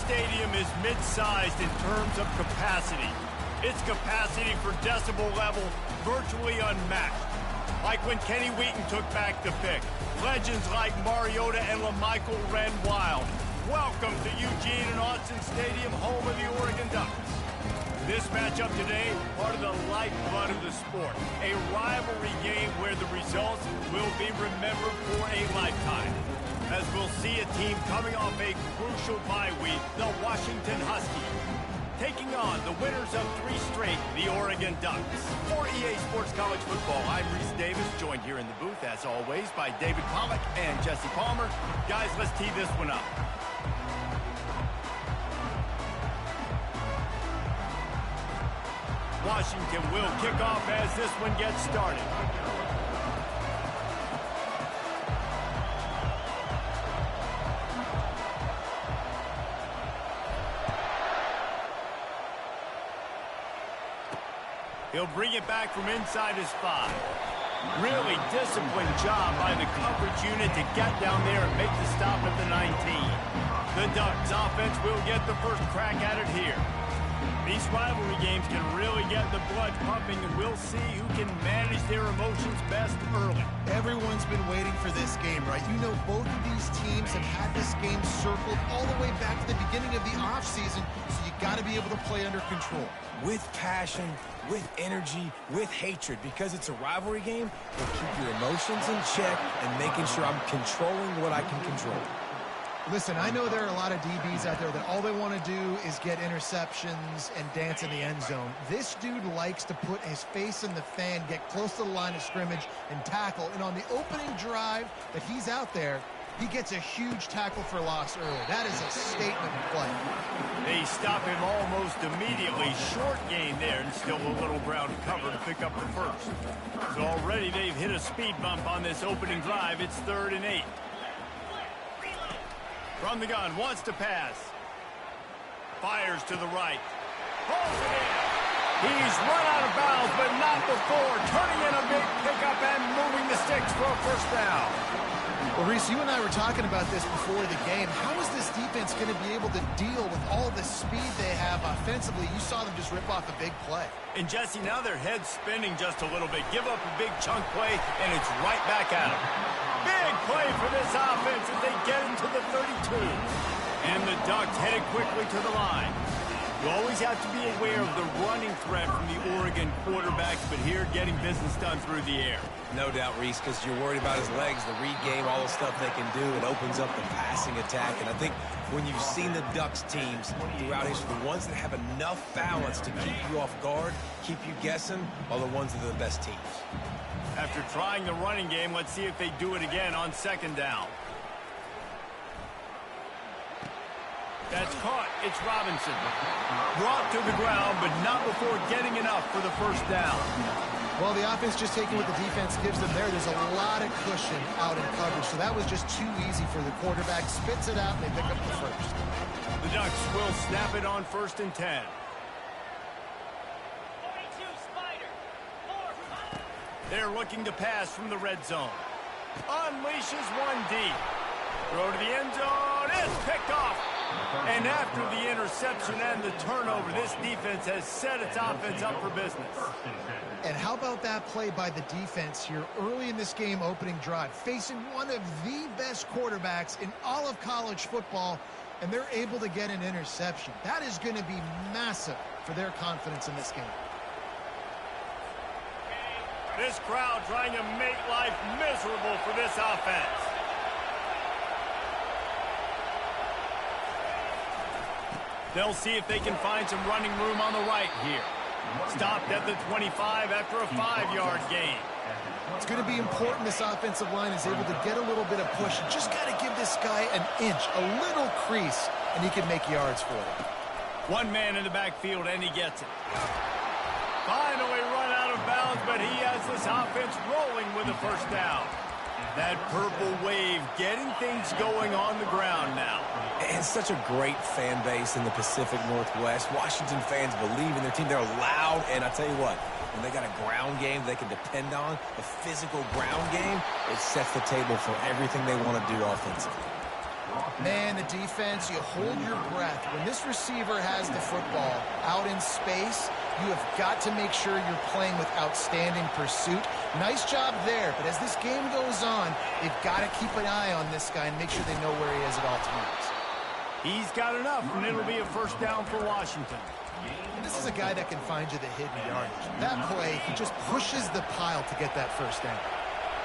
stadium is mid-sized in terms of capacity. Its capacity for decibel level virtually unmatched. Like when Kenny Wheaton took back the pick. Legends like Mariota and LaMichael ran wild. Welcome to Eugene and Autzen Stadium, home of the Oregon Ducks. This matchup today, part of the lifeblood of the sport. A rivalry game where the results will be remembered for a lifetime. As we'll see a team coming off a crucial bye week, the Washington Huskies, taking on the winners of 3 straight, the Oregon Ducks. For EA Sports College Football, I'm Reese Davis, joined here in the booth, as always, by David Pollack and Jesse Palmer. Guys, let's tee this one up. Washington will kick off as this one gets started. He'll bring it back from inside his 5. Really disciplined job by the coverage unit to get down there and make the stop at the 19. The Ducks offense will get the first crack at it here. These rivalry games can really get the blood pumping, and we'll see who can manage their emotions best early. Everyone's been waiting for this game, right? You know, both of these teams have had this game circled all the way back to the beginning of the offseason, so you got to be able to play under control. With passion, with energy, with hatred, because it's a rivalry game, we'll keep your emotions in check and making sure I'm controlling what I can control. Listen, I know there are a lot of DBs out there that all they want to do is get interceptions and dance in the end zone. This dude likes to put his face in the fan, get close to the line of scrimmage, and tackle. And on the opening drive that he's out there, he gets a huge tackle for loss early. That is a statement play. They stop him almost immediately. Short gain there, and still a little ground to cover to pick up the first. So already they've hit a speed bump on this opening drive. It's 3rd and 8. From the gun, wants to pass. Fires to the right. Pulls it in. He's run out of bounds, but not before. Turning in a big pickup and moving the sticks for a first down. Well, Reese, you and I were talking about this before the game. How is this defense going to be able to deal with all the speed they have offensively? You saw them just rip off a big play. And Jesse, now their head's spinning just a little bit. Give up a big chunk play, and it's right back at them. Big play for this offense as they get into the 32. And the Ducks headed quickly to the line. You always have to be aware of the running threat from the Oregon quarterbacks, but here getting business done through the air. No doubt, Reese, because you're worried about his legs, the read game, all the stuff they can do. It opens up the passing attack. And I think when you've seen the Ducks teams throughout history, the ones that have enough balance to keep you off guard, keep you guessing, are the ones that are the best teams. After trying the running game, let's see if they do it again on 2nd down. That's caught. It's Robinson. Brought to the ground, but not before getting enough for the first down. Well, the offense just taking what the defense gives them there. There's a lot of cushion out in coverage, so that was just too easy for the quarterback. Spits it out, and they pick up the first. The Ducks will snap it on 1st and 10. They're looking to pass from the red zone. Unleashes one deep. Throw to the end zone. It's picked off. And after the interception and the turnover, this defense has set its offense up for business. And how about that play by the defense here early in this game, opening drive, facing one of the best quarterbacks in all of college football, and they're able to get an interception. That is going to be massive for their confidence in this game. This crowd trying to make life miserable for this offense. They'll see if they can find some running room on the right here. Stopped at the 25 after a 5-yard gain. It's going to be important this offensive line is able to get a little bit of push. You just got to give this guy an inch, a little crease, and he can make yards for it. One man in the backfield, and he gets it. Finally run out of bounds, but he has this offense rolling with a first down. That purple wave getting things going on the ground now. And such a great fan base in the Pacific Northwest. Washington fans believe in their team. They're loud, and I tell you what, when they got a ground game they can depend on, a physical ground game, it sets the table for everything they want to do offensively. Man, the defense, you hold your breath. When this receiver has the football out in space, you have got to make sure you're playing with outstanding pursuit. Nice job there, but as this game goes on, they've got to keep an eye on this guy and make sure they know where he is at all times. He's got enough, and it'll be a first down for Washington. This is a guy that can find you the hidden yardage. That play, he just pushes the pile to get that first down.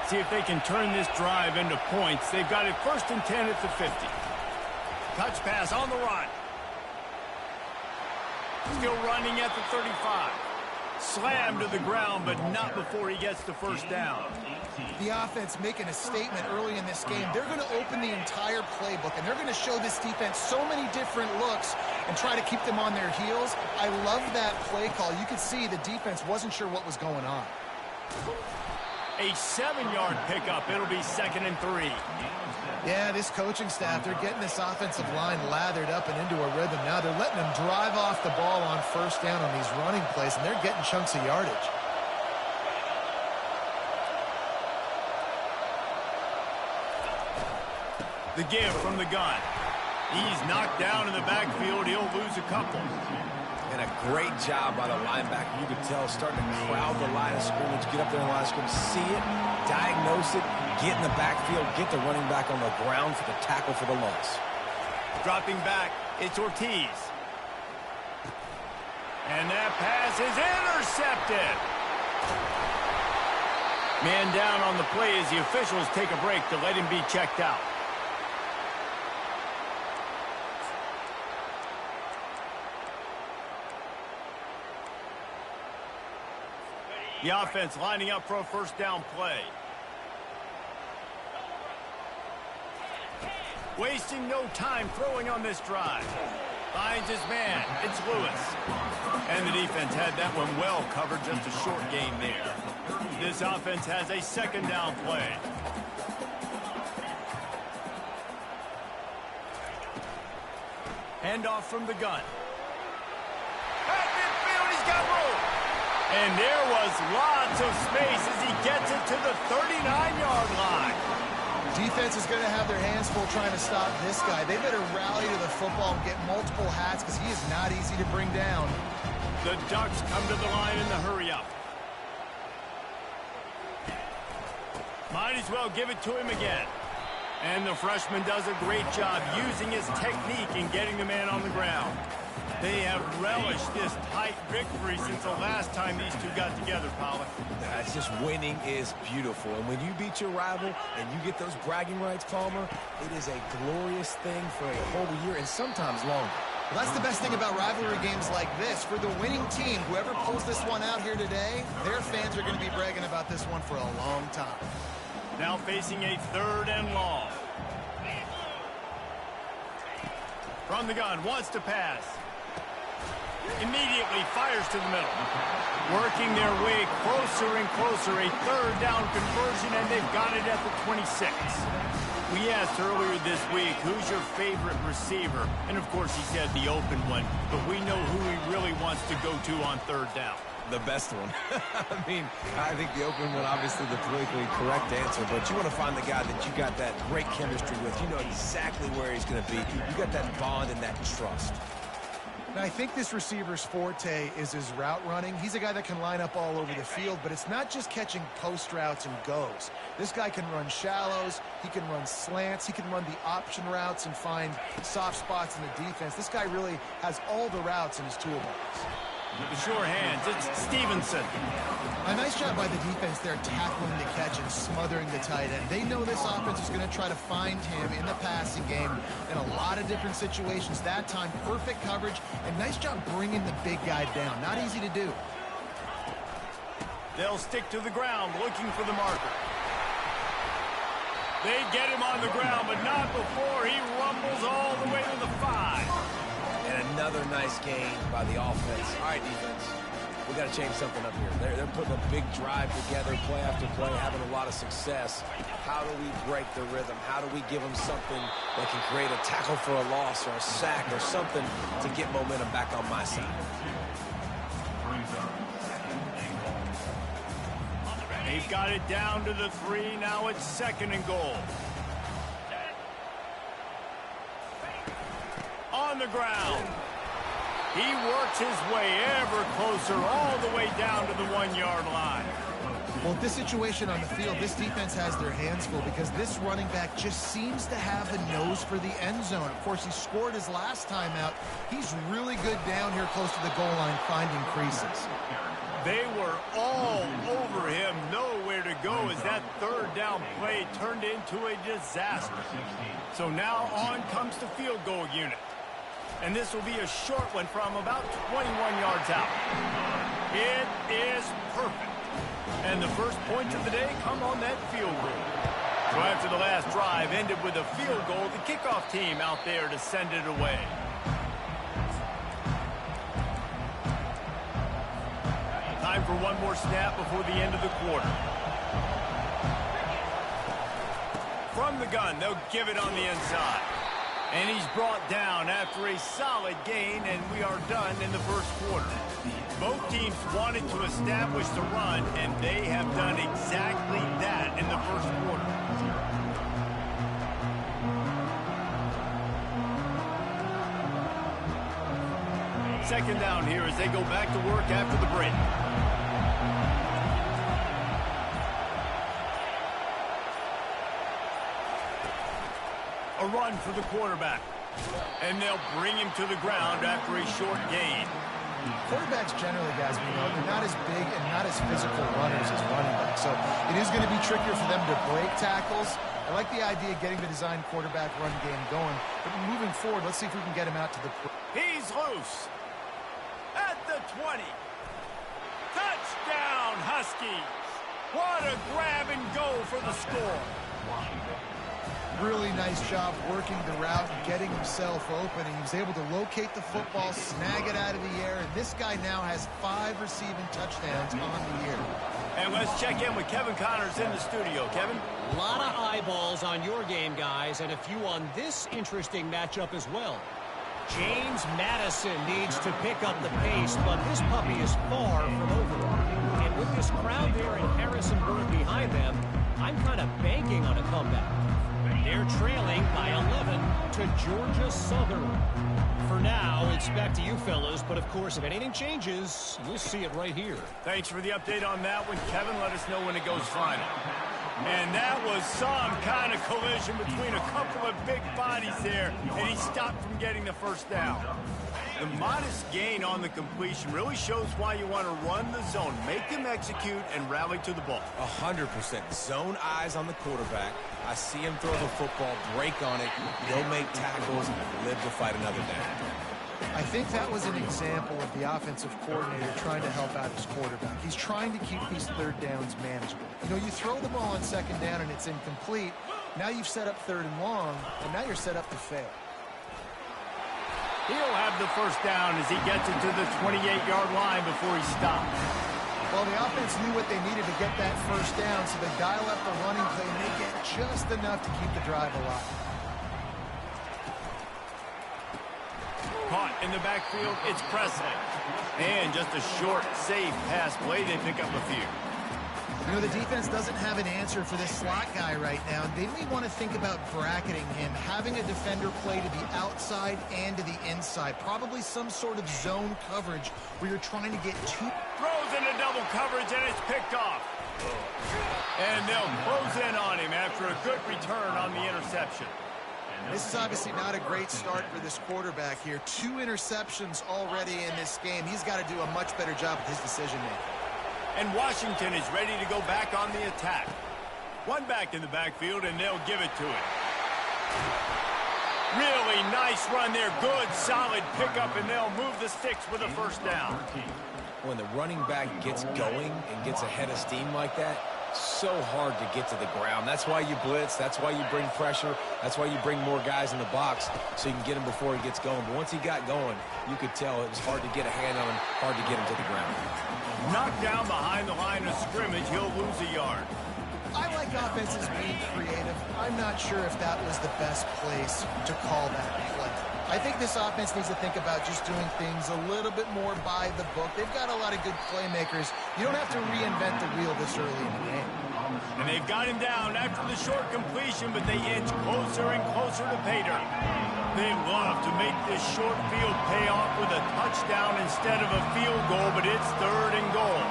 See if they can turn this drive into points. They've got it 1st and 10 at the 50. Touch pass on the run. Still running at the 35. Slammed to the ground, but not before he gets the first down. The offense making a statement early in this game. They're going to open the entire playbook, and they're going to show this defense so many different looks and try to keep them on their heels. I love that play call. You could see the defense wasn't sure what was going on. A 7-yard pickup. It'll be 2nd and 3. Yeah, this coaching staff, they're getting this offensive line lathered up and into a rhythm. Now they're letting them drive off the ball on first down on these running plays, and they're getting chunks of yardage. The give from the gun. He's knocked down in the backfield. He'll lose a couple. And a great job by the linebacker. You could tell starting to crowd the line of scrimmage, get up there in the line of scrimmage, see it, diagnose it, get in the backfield, get the running back on the ground for the tackle for the loss. Dropping back, it's Ortiz. And that pass is intercepted. Man down on the play as the officials take a break to let him be checked out. The offense lining up for a first down play. Wasting no time throwing on this drive. Finds his man. It's Lewis. And the defense had that one well covered. Just a short gain there. This offense has a 2nd down play. Handoff from the gun. At midfield, he's got room. And there was lots of space as he gets it to the 39-yard line. Defense is going to have their hands full trying to stop this guy. They better rally to the football and get multiple hats because he is not easy to bring down. The Ducks come to the line in the hurry-up. Might as well give it to him again. And the freshman does a great job using his technique and getting the man on the ground. They have relished this tight victory since the last time these two got together, Pollack. It's just winning is beautiful. And when you beat your rival and you get those bragging rights, Palmer, it is a glorious thing for a whole year and sometimes longer. Well, that's the best thing about rivalry games like this. For the winning team, whoever pulls this one out here today, their fans are going to be bragging about this one for a long time. Now facing a 3rd and long. From the gun, wants to pass. Immediately fires to the middle. Working their way closer and closer. A 3rd down conversion, and they've got it at the 26. We asked earlier this week, who's your favorite receiver? And, of course, he said the open one. But we know who he really wants to go to on 3rd down. The best one. I mean, I think the open one, obviously the politically correct answer, but you want to find the guy that you got that great chemistry with. You know exactly where he's going to be. You got that bond and that trust. Now, I think this receiver's forte is his route running. He's a guy that can line up all over the field, but it's not just catching post routes and goes. This guy can run shallows, he can run slants, he can run the option routes and find soft spots in the defense. This guy really has all the routes in his toolbox. With the sure hands, it's Stevenson. A nice job by the defense there tackling the catch and smothering the tight end. They know this offense is going to try to find him in the passing game in a lot of different situations. That time, perfect coverage, and nice job bringing the big guy down. Not easy to do. They'll stick to the ground looking for the marker. They get him on the ground, but not before he rumbles all the way to the 5. And another nice gain by the offense. All right, defense. We got to change something up here. They're putting a big drive together, play after play, having a lot of success. How do we break the rhythm? How do we give them something that can create a tackle for a loss or a sack or something to get momentum back on my side? They've got it down to the 3. Now it's 2nd and goal. ground. He works his way ever closer all the way down to the 1-yard line. Well, this situation on the field, this defense has their hands full because this running back just seems to have a nose for the end zone. Of course, he scored his last time out. He's really good down here close to the goal line finding creases. They were all over him, nowhere to go as that third down play turned into a disaster. So now on comes the field goal unit. And this will be a short one from about 21 yards out. It is perfect. And the first points of the day come on that field goal. So after the last drive ended with a field goal, the kickoff team out there to send it away. Time for one more snap before the end of the quarter. From the gun, they'll give it on the inside. And he's brought down after a solid gain, and we are done in the first quarter. Both teams wanted to establish the run, and they have done exactly that in the first quarter. Second down here as they go back to work after the break. A run for the quarterback. And they'll bring him to the ground after a short gain. Quarterbacks generally, guys, we know, they're not as big and not as physical runners as running backs. So it is going to be trickier for them to break tackles. I like the idea of getting the design quarterback run game going. But moving forward, let's see if we can get him out to the... He's loose. At the 20. Touchdown, Huskies. What a grab and go for the score. Really nice job working the route and getting himself open. And he was able to locate the football, snag it out of the air. And this guy now has 5 receiving touchdowns on the year. And let's check in with Kevin Connors in the studio. Kevin? A lot of eyeballs on your game, guys, and a few on this interesting matchup as well. James Madison needs to pick up the pace, but this puppy is far from over. And with this crowd there in Harrisonburg behind them, I'm kind of banking on a comeback. They're trailing by 11 to Georgia Southern. For now, it's back to you fellas, but of course, if anything changes, you'll see it right here. Thanks for the update on that one, Kevin. Let us know when it goes final. And that was some kind of collision between a couple of big bodies there, and he stopped from getting the first down. The modest gain on the completion really shows why you want to run the zone, make them execute, and rally to the ball. 100%. Zone eyes on the quarterback. I see him throw the football, break on it. He'll make tackles and live to fight another down. I think that was an example of the offensive coordinator trying to help out his quarterback. He's trying to keep these third downs manageable. You know, you throw the ball on second down and it's incomplete. Now you've set up third and long, and now you're set up to fail. He'll have the first down as he gets it to the 28-yard line before he stops. Well, the offense knew what they needed to get that first down, so they dial up the running play and they get just enough to keep the drive alive. Caught in the backfield, it's Presley. And just a short, safe pass play, they pick up a few. You know, the defense doesn't have an answer for this slot guy right now. They may want to think about bracketing him, having a defender play to the outside and to the inside. Probably some sort of zone coverage where you're trying to get two. Throws into double coverage, and it's picked off. And they'll close in on him after a good return on the interception. This is obviously not a great start for this quarterback here. 2 interceptions already in this game. He's got to do a much better job with his decision-making. And Washington is ready to go back on the attack. One back in the backfield, and they'll give it to him. Really nice run there. Good, solid pickup, and they'll move the sticks with a first down. When the running back gets going and gets ahead of steam like that, so hard to get to the ground. That's why you blitz. That's why you bring pressure. That's why you bring more guys in the box so you can get him before he gets going. But once he got going, you could tell it was hard to get a hand on him, hard to get him to the ground. Knocked down behind the line of scrimmage, he'll lose a yard. I like offenses being creative. I'm not sure if that was the best place to call that play. I think this offense needs to think about just doing things a little bit more by the book. They've got a lot of good playmakers. You don't have to reinvent the wheel this early in the game. And they've got him down after the short completion, but they inch closer and closer to pay dirt. They love to make this short field pay off with a touchdown instead of a field goal, but it's 3rd and goal.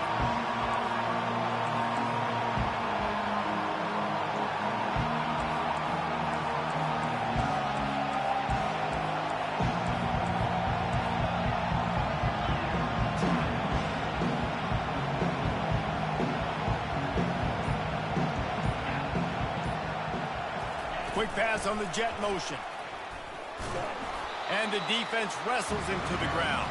Quick pass on the jet motion. And the defense wrestles him to the ground.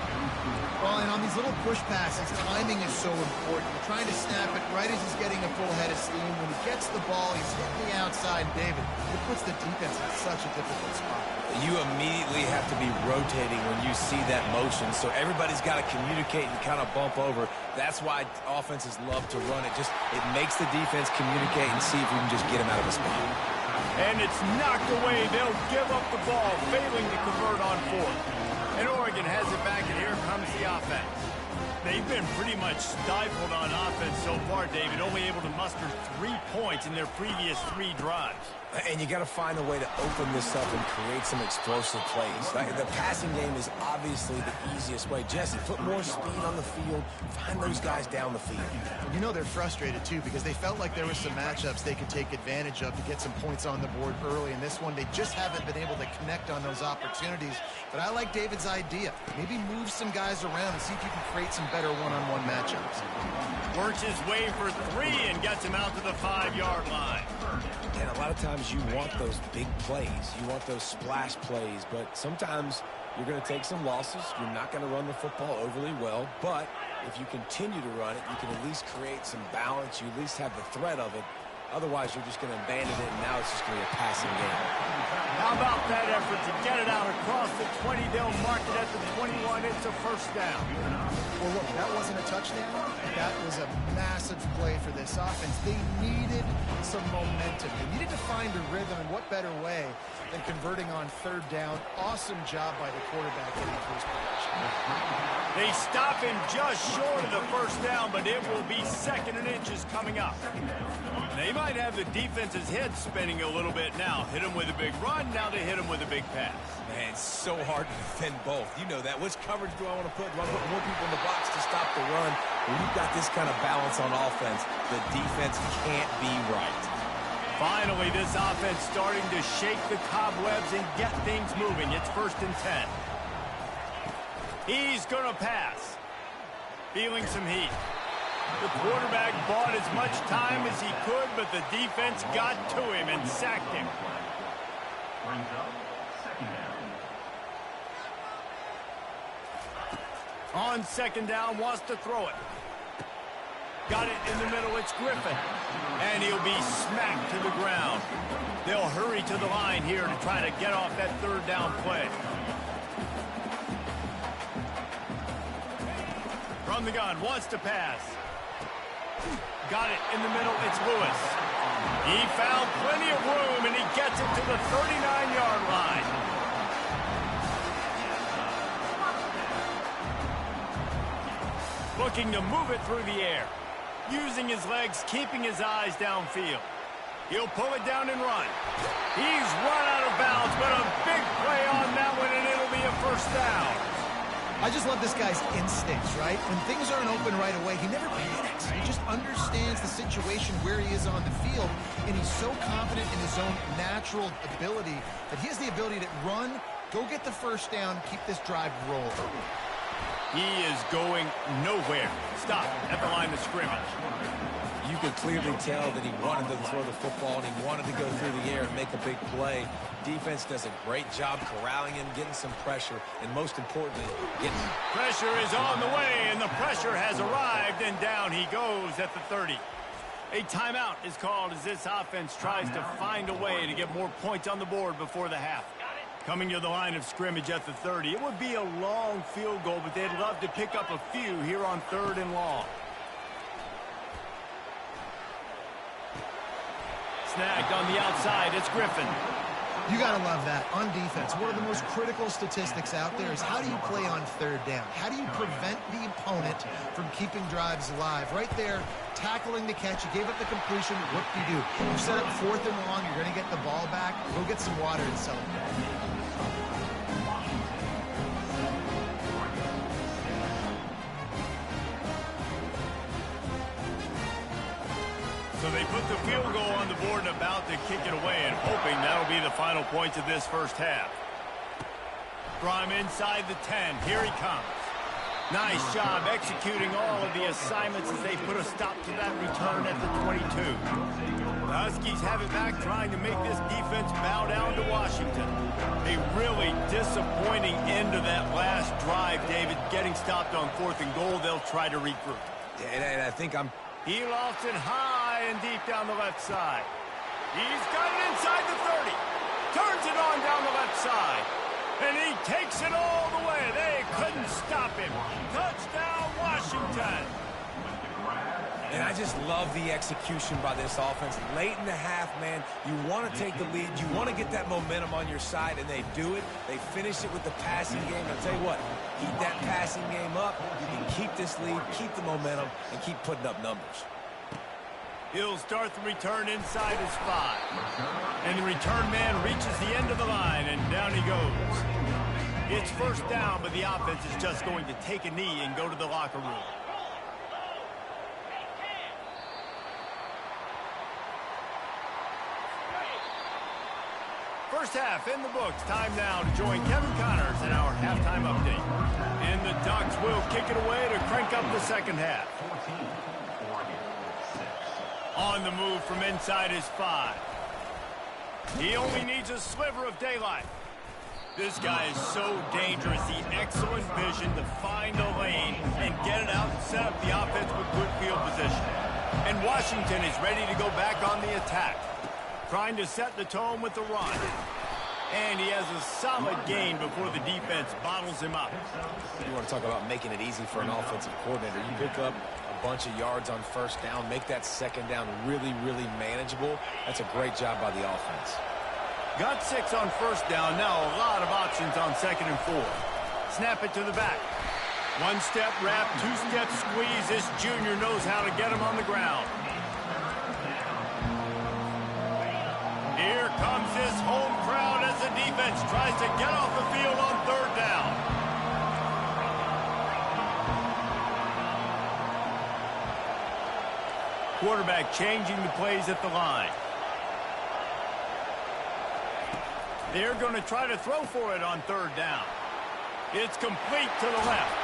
Well, and on these little push passes, timing is so important. You're trying to snap it right as he's getting a full head of steam. When he gets the ball, he's hitting the outside. David, it puts the defense in such a difficult spot. You immediately have to be rotating when you see that motion, so everybody's got to communicate and kind of bump over. That's why offenses love to run it. It makes the defense communicate and see if you can just get him out of a spot. And it's knocked away. They'll give up the ball, failing to convert on 4th. And Oregon has it back, and here comes the offense. They've been pretty much stifled on offense so far, David, only able to muster 3 points in their previous 3 drives. And you got to find a way to open this up and create some explosive plays. The passing game is obviously the easiest way. Jesse, put more speed on the field. Find those guys down the field. You know they're frustrated, too, because they felt like there were some matchups they could take advantage of to get some points on the board early. In this one, they just haven't been able to connect on those opportunities. But I like David's idea. Maybe move some guys around and see if you can create some better one-on-one matchups. Works his way for 3 and gets him out to the 5-yard line. And a lot of times you want those big plays. You want those splash plays. But sometimes you're going to take some losses. You're not going to run the football overly well. But if you continue to run it, you can at least create some balance. You at least have the threat of it. Otherwise, you're just going to abandon it, and now it's just going to be a passing game. How about that effort to get it out across the 20? They'll mark it at the 21. It's a 1st down. Well, look, that wasn't a touchdown. That was a massive play for this offense. They needed some momentum. They needed to find a rhythm, and what better way than converting on 3rd down. Awesome job by the quarterback getting to his progression. They stop him just short of the 1st down, but it will be 2nd and inches coming up. They might have the defense's head spinning a little bit now. Hit him with a big run, now they hit him with a big pass. Man, it's so hard to defend both. You know that. Which coverage do I want to put? Do I put more people in the box to stop the run? When you've got this kind of balance on offense, the defense can't be right. Finally, this offense starting to shake the cobwebs and get things moving. It's 1st and 10. He's going to pass. Feeling some heat. The quarterback bought as much time as he could, but the defense got to him and sacked him. On 2nd down, wants to throw it. Got it in the middle, it's Griffin. And he'll be smacked to the ground. They'll hurry to the line here to try to get off that 3rd down play. From the gun, wants to pass. Got it in the middle, it's Lewis. He found plenty of room, and he gets it to the 39-yard line. Looking to move it through the air. Using his legs, keeping his eyes downfield. He'll pull it down and run. He's run out of bounds, but a big play on that one, and it'll be a 1st down. I just love this guy's instincts, right? When things aren't open right away, he never panics. He just understands the situation where he is on the field, and he's so confident in his own natural ability that he has the ability to run, go get the 1st down, keep this drive rolling. He is going nowhere. Stop at the line of scrimmage. You could clearly tell that he wanted to throw the football and he wanted to go through the air and make a big play. Defense does a great job corralling him, getting some pressure, and most importantly, getting... Pressure is on the way, and the pressure has arrived, and down he goes at the 30. A timeout is called as this offense tries to find a way to get more points on the board before the half. Coming to the line of scrimmage at the 30. It would be a long field goal, but they'd love to pick up a few here on 3rd and long. Snagged on the outside, it's Griffin. You got to love that. On defense, one of the most critical statistics out there is how do you play on third down? How do you prevent the opponent from keeping drives alive? Right there, tackling the catch. You gave up the completion. What do? You set up 4th and long. You're going to get the ball back. Go get some water and celebrate. So they put the field goal on the board and about to kick it away, and hoping that'll be the final points of this first half. From inside the 10, here he comes. Nice job executing all of the assignments as they put a stop to that return at the 22. The Huskies have it back, trying to make this defense bow down to Washington. A really disappointing end to that last drive, David. Getting stopped on 4th and goal, they'll try to regroup. Yeah, and I think He lofts it high and deep down the left side. He's got it inside the 30. Turns it on down the left side. And he takes it all the way. They couldn't stop him. Touchdown, Washington. And I just love the execution by this offense. Late in the half, man, you want to take the lead. You want to get that momentum on your side, and they do it. They finish it with the passing game. I'll tell you what, keep that passing game up. You can keep this lead, keep the momentum, and keep putting up numbers. He'll start the return inside his 5. And the return man reaches the end of the line, and down he goes. It's first down, but the offense is just going to take a knee and go to the locker room. First half in the books. Time now to join Kevin Connors in our halftime update. And the Ducks will kick it away to crank up the second half. On the move from inside his 5. He only needs a sliver of daylight. This guy is so dangerous. The excellent vision to find a lane and get it out and set up the offense with good field position. And Washington is ready to go back on the attack, trying to set the tone with the run. And he has a solid gain before the defense bottles him up. You want to talk about making it easy for an offensive coordinator. You pick up a bunch of yards on first down, make that second down really, really manageable. That's a great job by the offense. Got 6 on first down. Now a lot of options on 2nd and 4. Snap it to the back. 1-step wrap, 2-step squeeze. This junior knows how to get him on the ground. Here comes this home crowd as the defense tries to get off the field on 3rd down. Quarterback changing the plays at the line. They're going to try to throw for it on 3rd down. It's complete to the left.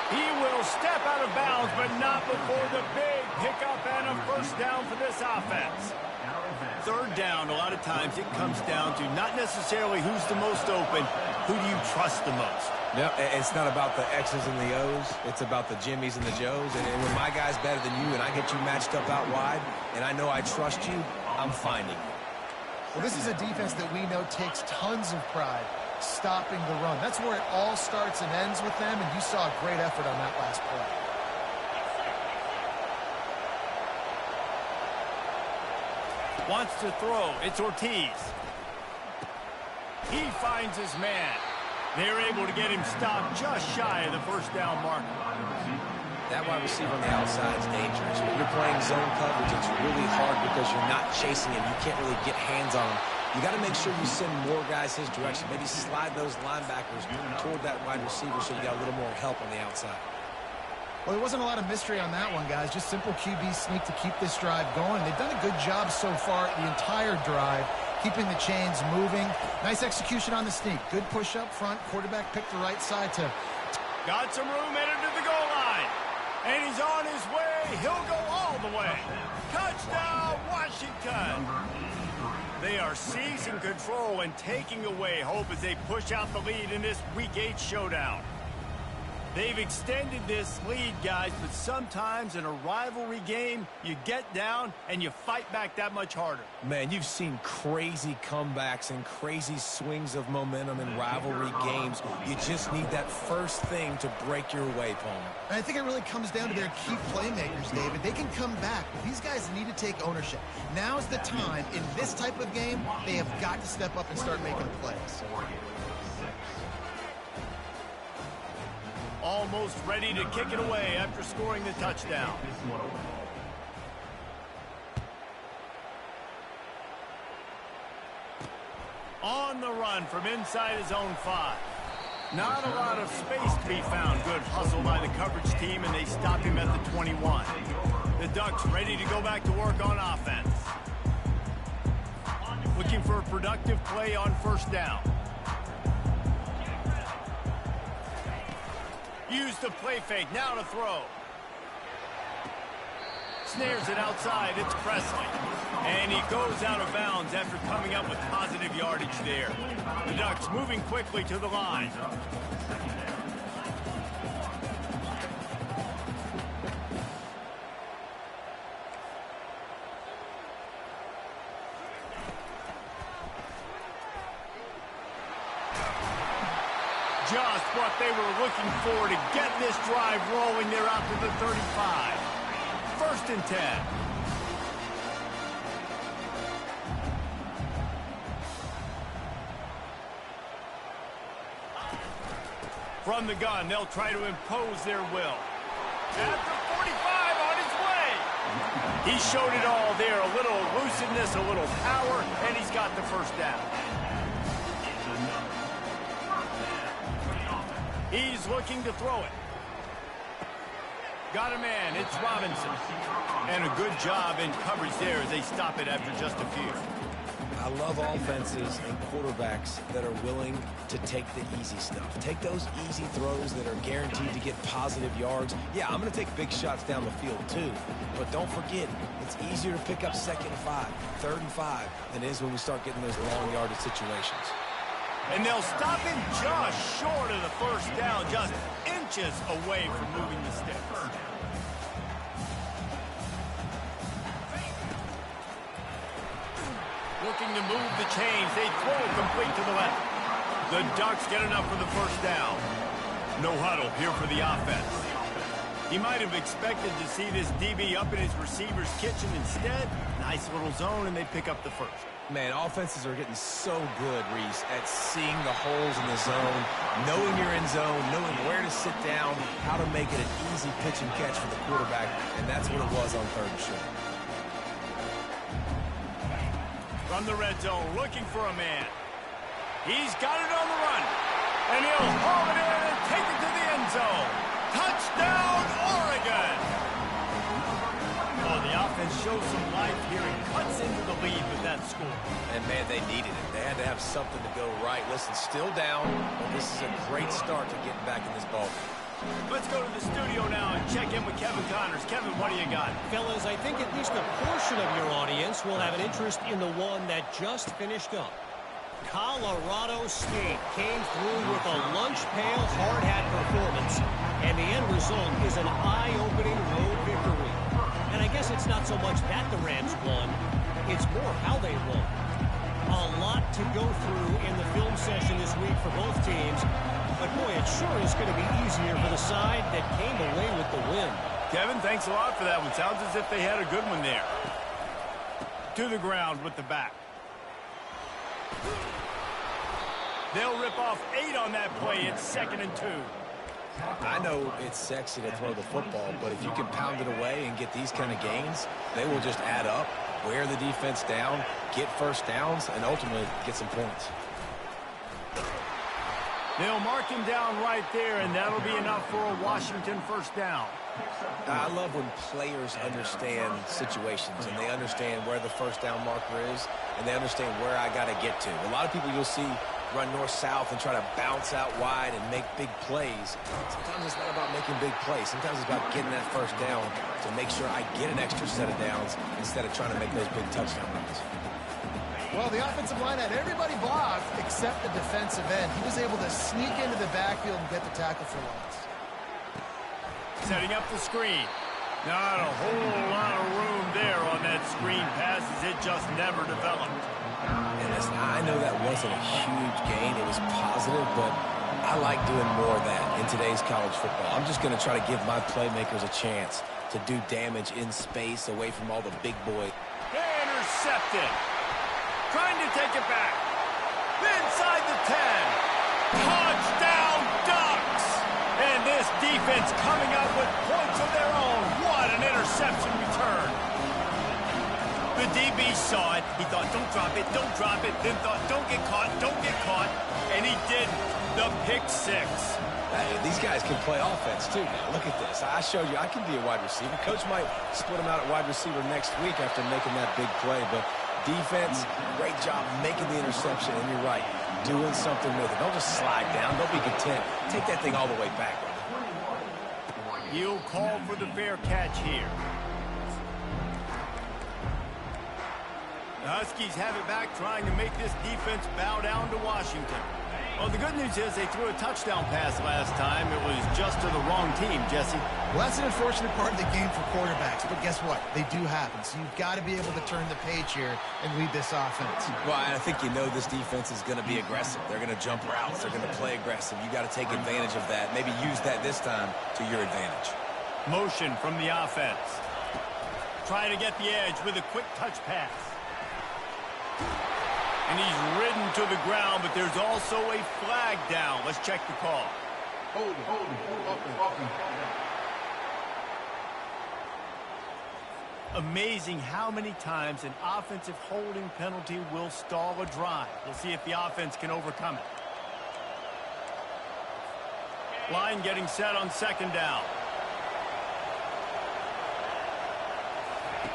He will step out of bounds, but not before the big pickup and a first down for this offense. 3rd down, a lot of times it comes down to not necessarily who's the most open, who do you trust the most? No, it's not about the X's and the O's. It's about the Jimmies and the Joes. And when my guy's better than you and I get you matched up out wide, and I know I trust you, I'm finding you. Well, this is a defense that we know takes tons of pride stopping the run. That's where it all starts and ends with them, and you saw a great effort on that last play. Wants to throw. It's Ortiz. He finds his man. They're able to get him stopped just shy of the first down marker. That wide receiver on the outside is dangerous. When you're playing zone coverage, it's really hard because you're not chasing him. You can't really get hands on him. You got to make sure you send more guys his direction. Maybe slide those linebackers toward that wide receiver so you got a little more help on the outside. Well, there wasn't a lot of mystery on that one, guys. Just simple QB sneak to keep this drive going. They've done a good job so far the entire drive, keeping the chains moving. Nice execution on the sneak. Good push up front. Quarterback picked the right side to... Got some room headed to the goal line. And he's on his way. He'll go all the way. Touchdown, Washington. They are seizing control and taking away hope as they push out the lead in this Week 8 showdown. They've extended this lead, guys, but sometimes in a rivalry game, you get down and you fight back that much harder. Man, you've seen crazy comebacks and crazy swings of momentum in rivalry games. You just need that first thing to break your way, Palmer. And I think it really comes down to their key playmakers, David. They can come back, but these guys need to take ownership. Now's the time. In this type of game, they have got to step up and start making plays. Almost ready to kick it away after scoring the touchdown. On the run from inside his own 5. Not a lot of space to be found. Good hustle by the coverage team, and they stop him at the 21. The Ducks ready to go back to work on offense. Looking for a productive play on first down. Use the play fake, now to throw. Snares it outside, it's Presley. And he goes out of bounds after coming up with positive yardage there. The Ducks moving quickly to the line. Just what they were looking for to get this drive rolling. They're out to the 35. First and 10. From the gun, they'll try to impose their will. At the 45, on his way. He showed it all there. A little elusiveness, a little power, and he's got the first down. He's looking to throw it. Got a man, it's Robinson. And a good job in coverage there as they stop it after just a few. I love offenses and quarterbacks that are willing to take the easy stuff. Take those easy throws that are guaranteed to get positive yards. Yeah, I'm going to take big shots down the field too. But don't forget, it's easier to pick up 2nd and 5, 3rd and 5 than it is when we start getting those long yardage situations. And they'll stop him just short of the first down, just inches away from moving the sticks. Looking to move the chains. They throw complete to the left. The Ducks get enough for the first down. No huddle here for the offense. He might have expected to see this DB up in his receiver's kitchen. Instead, nice little zone, and they pick up the first. Man, offenses are getting so good, Reese, at seeing the holes in the zone, knowing you're in zone, knowing where to sit down, how to make it an easy pitch and catch for the quarterback, and that's what it was on 3rd and short. From the red zone, looking for a man. He's got it on the run, and he'll haul it in and take it to the end zone. Touchdown, Oregon! Oh, the offense shows some life here and cuts into the lead with that score. And, man, they needed it. They had to have something to go right. Listen, still down, but this is a great start to getting back in this ball game. Let's go to the studio now and check in with Kevin Connors. Kevin, what do you got? Fellas, I think at least a portion of your audience will have an interest in the one that just finished up. Colorado State came through with a lunch pail hard hat performance, and the end result is an eye-opening road victory. And I guess it's not so much that the Rams won, it's more how they won. A lot to go through in the film session this week for both teams, but boy, it sure is going to be easier for the side that came away with the win. Kevin, thanks a lot for that one. Sounds as if they had a good one there. To the ground with the back. They'll rip off 8 on that play. It's 2nd and 2. I know it's sexy to throw the football, but if you can pound it away and get these kind of gains, they will just add up, wear the defense down, get first downs, and ultimately get some points. They'll mark him down right there, and that'll be enough for a Washington first down. I love when players understand situations, and they understand where the first down marker is, and they understand where I got to get to. A lot of people you'll see run north-south and try to bounce out wide and make big plays. Sometimes it's not about making big plays. Sometimes it's about getting that first down to make sure I get an extra set of downs instead of trying to make those big touchdown runs. Well, the offensive line had everybody blocked except the defensive end. He was able to sneak into the backfield and get the tackle for loss. setting up the screen. Not a whole lot of room there on that screen pass as it just never developed. And listen, I know that wasn't a huge gain. It was positive, but I like doing more of that in today's college football. I'm just going to try to give my playmakers a chance to do damage in space away from all the big boys. Intercepted. Trying to take it back. Inside the 10. Touchdown Ducks! And this defense coming up with points of their own. What an interception return. The DB saw it. He thought, don't drop it, don't drop it. Then thought, don't get caught, don't get caught. And he didn't. The pick six. Hey, these guys can play offense, too, now. Look at this. I showed you I can be a wide receiver. Coach might split him out at wide receiver next week after making that big play. But defense, great job making the interception. And you're right, doing something with it. Don't just slide down. Don't be content. Take that thing all the way back. He'll call for the fair catch here. The Huskies have it back, trying to make this defense bow down to Washington. Well, the good news is they threw a touchdown pass last time. It was just to the wrong team, Jesse. Well, that's an unfortunate part of the game for quarterbacks, but guess what? They do happen, so you've got to be able to turn the page here and lead this offense. Well, I think you know this defense is going to be aggressive. They're going to jump routes. They're going to play aggressive. You got to take advantage of that. Maybe use that this time to your advantage. Motion from the offense. Trying to get the edge with a quick touch pass. And he's ridden to the ground, but there's also a flag down. Let's check the call. Hold it. Amazing how many times an offensive holding penalty will stall a drive. We'll see if the offense can overcome it. Line getting set on second down.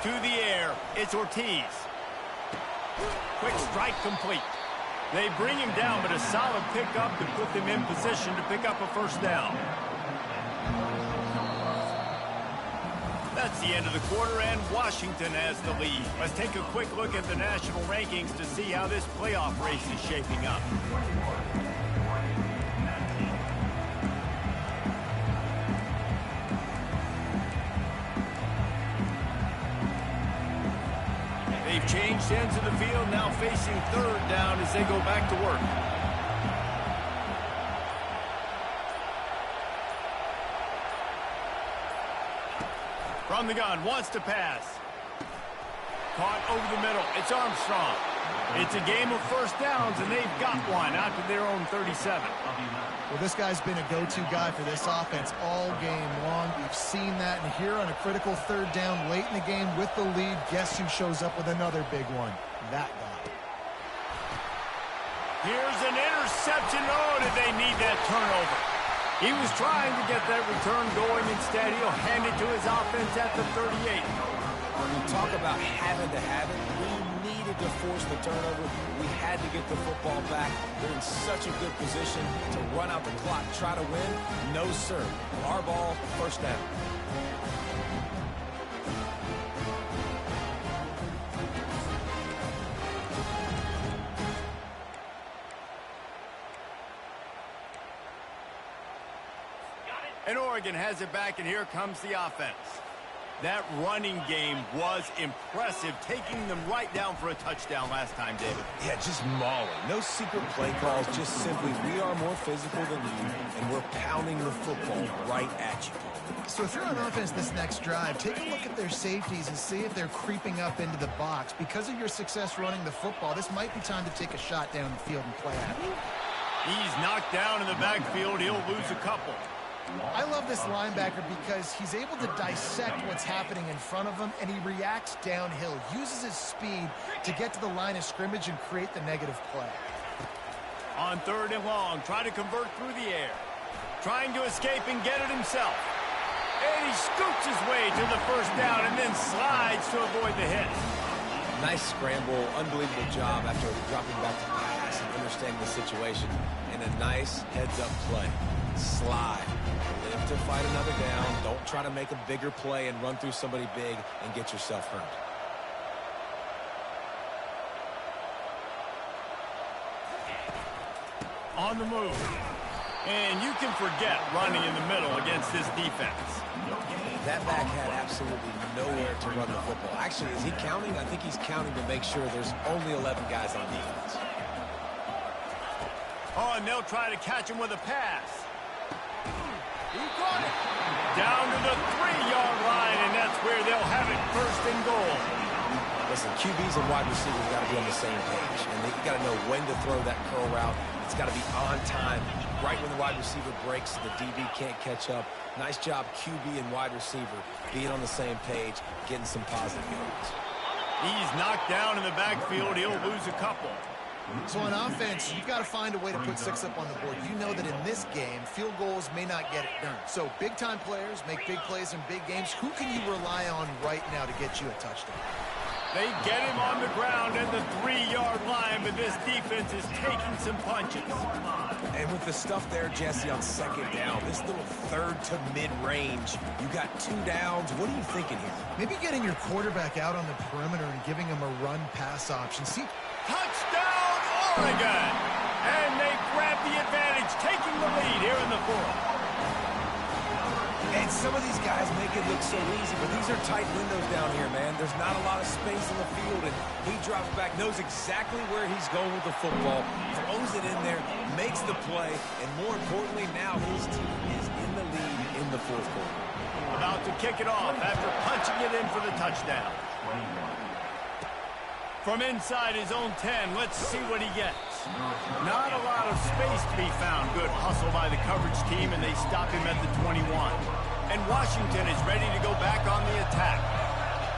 To the air, it's Ortiz. Quick strike complete. They bring him down, but a solid pickup to put them in position to pick up a first down. That's the end of the quarter, and Washington has the lead. Let's take a quick look at the national rankings to see how this playoff race is shaping up. They've changed ends of the field, now facing third down as they go back to work. From the gun, wants to pass. Caught over the middle. It's Armstrong. It's a game of first downs, and they've got one out to their own 37. Well, this guy's been a go-to guy for this offense all game long. We've seen that, and here on a critical third down late in the game with the lead, guess who shows up with another big one? That guy. Here's an interception. Oh, did they need that turnover? He was trying to get that return going. Instead, he'll hand it to his offense at the 38. When you talk about having to have it, we needed to force the turnover. We had to get the football back. They're in such a good position to run out the clock, try to win. No, sir. Our ball, first down. And Oregon has it back, and here comes the offense. That running game was impressive, taking them right down for a touchdown last time, David. Yeah, just mauling. No secret play calls, just simply we are more physical than you, and we're pounding the football right at you. So if you're on offense this next drive, take a look at their safeties and see if they're creeping up into the box. Because of your success running the football, this might be time to take a shot down the field and play at it. He's knocked down in the backfield. He'll lose a couple. I love this linebacker because he's able to dissect what's happening in front of him, and he reacts downhill, uses his speed to get to the line of scrimmage and create the negative play. On third and long, trying to convert through the air. Trying to escape and get it himself. And he scoots his way to the first down and then slides to avoid the hit. Nice scramble, unbelievable job after dropping back to pass and understanding the situation. And a nice heads-up play. Slide. Live to fight another down. Don't try to make a bigger play and run through somebody big and get yourself hurt. On the move. And you can forget running in the middle against this defense. That back had absolutely nowhere to run the football. Actually, is he counting? I think he's counting to make sure there's only 11 guys on defense. Oh, and they'll try to catch him with a pass. He caught it. Down to the 3-yard line, and that's where they'll have it, 1st and goal. Listen, QBs and wide receivers got to be on the same page, and they got to know when to throw that curl route. It's got to be on time, right when the wide receiver breaks so the DB can't catch up. Nice job, QB and wide receiver, being on the same page, getting some positive yards. He's knocked down in the backfield. He'll lose a couple. So on offense, you've got to find a way to put 6 up on the board. You know that in this game, field goals may not get it done. So big-time players make big plays in big games. Who can you rely on right now to get you a touchdown? They get him on the ground at the 3-yard line, but this defense is taking some punches. And with the stuff there, Jesse, on 2nd down, this little 3rd to mid-range, you got 2 downs. What are you thinking here? Maybe getting your quarterback out on the perimeter and giving him a run-pass option. See, touchdown, Oregon! And they grab the advantage, taking the lead here in the 4th. And some of these guys make it look so easy, but these are tight windows down here, man. There's not a lot of space in the field, and he drops back, knows exactly where he's going with the football, throws it in there, makes the play, and more importantly, now his team is in the lead in the 4th quarter. About to kick it off after punching it in for the touchdown. From inside his own 10, let's see what he gets. Not a lot of space to be found. Good hustle by the coverage team, and they stop him at the 21. And Washington is ready to go back on the attack.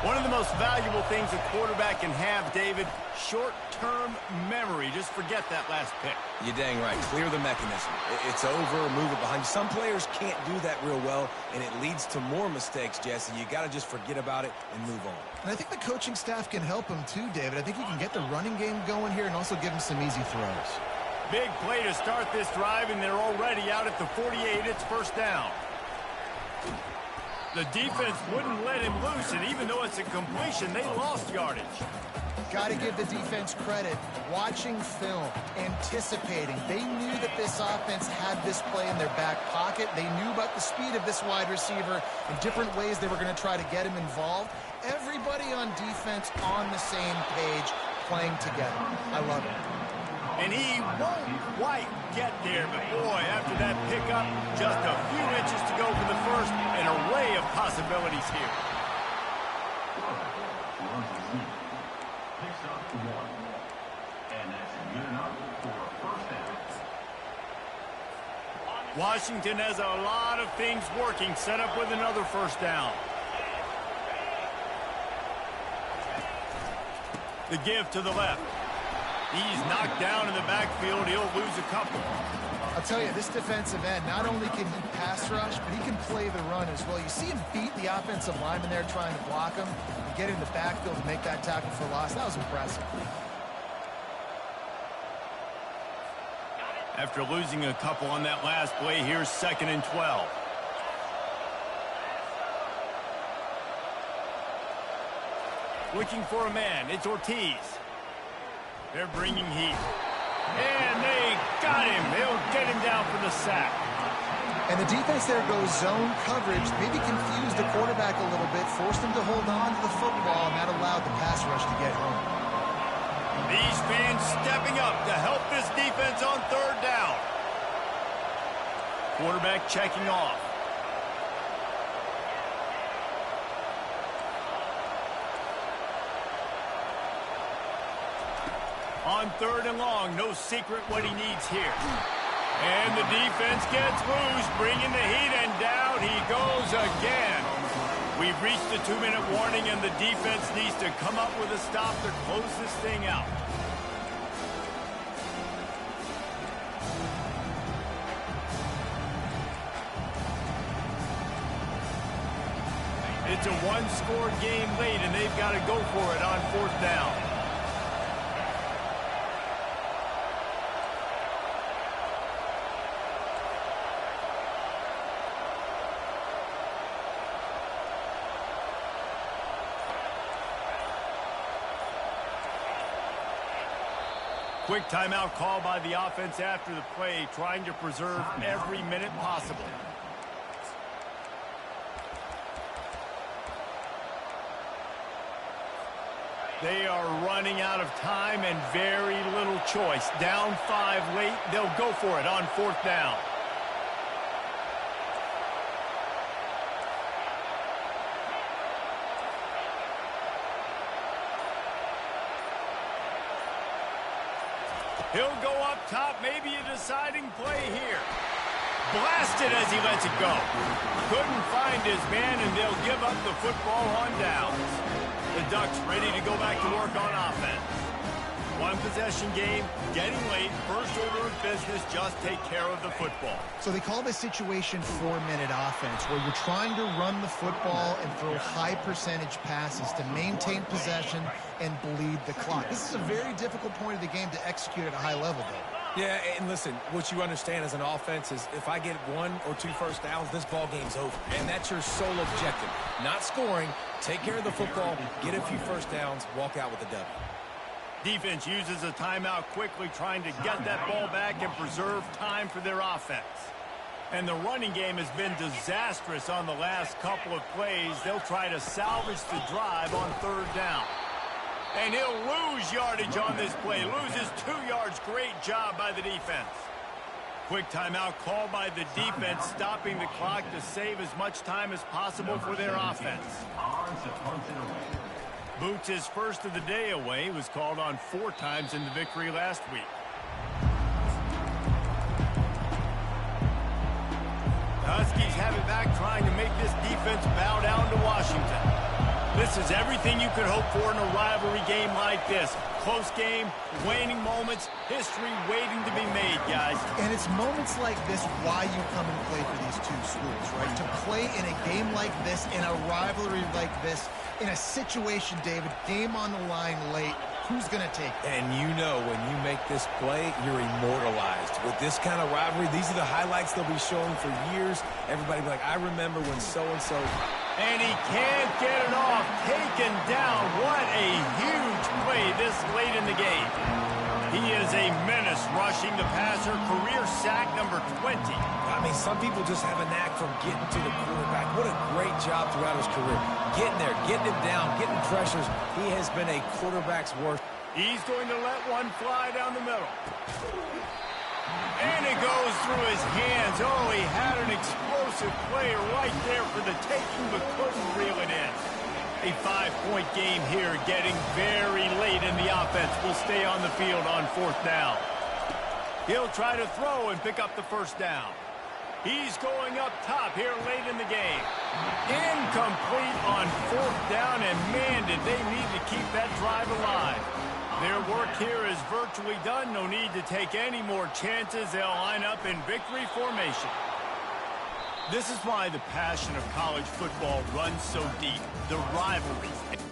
One of the most valuable things a quarterback can have, David, short-term memory. Just forget that last pick. You're dang right. Clear the mechanism. It's over, move it behind you. Some players can't do that real well, and it leads to more mistakes, Jesse. You got to just forget about it and move on. and I think the coaching staff can help him too, David. I think he can get the running game going here and also give him some easy throws. Big play to start this drive, and they're already out at the 48. It's 1st down. The defense wouldn't let him loose, and even though it's a completion, they lost yardage. Got to give the defense credit. Watching film, anticipating. They knew that this offense had this play in their back pocket. They knew about the speed of this wide receiver and different ways they were going to try to get him involved. Everybody on defense on the same page, playing together. I love it. And he won't quite get there, but boy, after that pickup, just a few inches to go for the first, an array of possibilities here. Picks up 1. And that's good enough for a 1st down. Washington has a lot of things working, set up with another 1st down. The give to the left. He's knocked down in the backfield. He'll lose a couple. I'll tell you, this defensive end, not only can he pass rush, but he can play the run as well. You see him beat the offensive lineman there trying to block him and get in the backfield to make that tackle for loss. That was impressive. After losing a couple on that last play, here's 2nd and 12. Looking for a man. It's Ortiz. They're bringing heat. And they got him. They'll get him down for the sack. And the defense there goes zone coverage, maybe confused the quarterback a little bit, forced him to hold on to the football, and that allowed the pass rush to get home. These fans stepping up to help this defense on 3rd down. Quarterback checking off. On 3rd and long, no secret what he needs here. And the defense gets loose, bringing the heat, and down he goes again. We've reached the 2-minute warning, and the defense needs to come up with a stop to close this thing out. It's a one-score game late, and they've got to go for it on 4th down. Quick timeout call by the offense after the play, trying to preserve every minute possible. They are running out of time and very little choice. Down 5 late, they'll go for it on 4th down. He'll go up top, maybe a deciding play here. Blasted as he lets it go. Couldn't find his man, and they'll give up the football on downs. The Ducks ready to go back to work on offense. One possession game, getting late, first order of business, just take care of the football. So they call this situation 4-minute offense, where you're trying to run the football and throw high percentage passes to maintain possession and bleed the clock. This is a very difficult point of the game to execute at a high level, though. Yeah, and listen, what you understand as an offense is if I get 1 or 2 first downs, this ball game's over. And that's your sole objective. Not scoring, take care of the football, get a few first downs, walk out with a W. Defense uses a timeout quickly, trying to get that ball back and preserve time for their offense. And the running game has been disastrous on the last couple of plays. They'll try to salvage the drive on 3rd down. And he'll lose yardage on this play. Loses 2 yards. Great job by the defense. Quick timeout called by the defense, stopping the clock to save as much time as possible for their offense. Boots' first of the day away was called on 4 times in the victory last week. The Huskies have it back, trying to make this defense bow down to Washington. This is everything you could hope for in a rivalry game like this. Close game, waning moments, history waiting to be made, guys. And it's moments like this why you come and play for these two schools, right? To play in a game like this, in a rivalry like this, in a situation, David, game on the line late, who's going to take it? And you know when you make this play, you're immortalized. With this kind of rivalry, these are the highlights they'll be showing for years. Everybody will be like, I remember when so-and-so... And he can't get it off. Taken down. What a huge play this late in the game. He is a menace rushing the passer. Career sack number 20. I mean, some people just have a knack from getting to the quarterback. What a great job throughout his career. Getting there, getting him down, getting pressures. He has been a quarterback's worst. He's going to let one fly down the middle. And it goes through his hands. Oh, he had an explosive play right there for the taking, but couldn't reel it in. A 5-point game here, getting very late in the offense. Will stay on the field on 4th down. He'll try to throw and pick up the first down. He's going up top here late in the game. Incomplete on 4th down, and man, did they need to keep that drive alive. Their work here is virtually done. No need to take any more chances. They'll line up in victory formation. This is why the passion of college football runs so deep. The rivalries.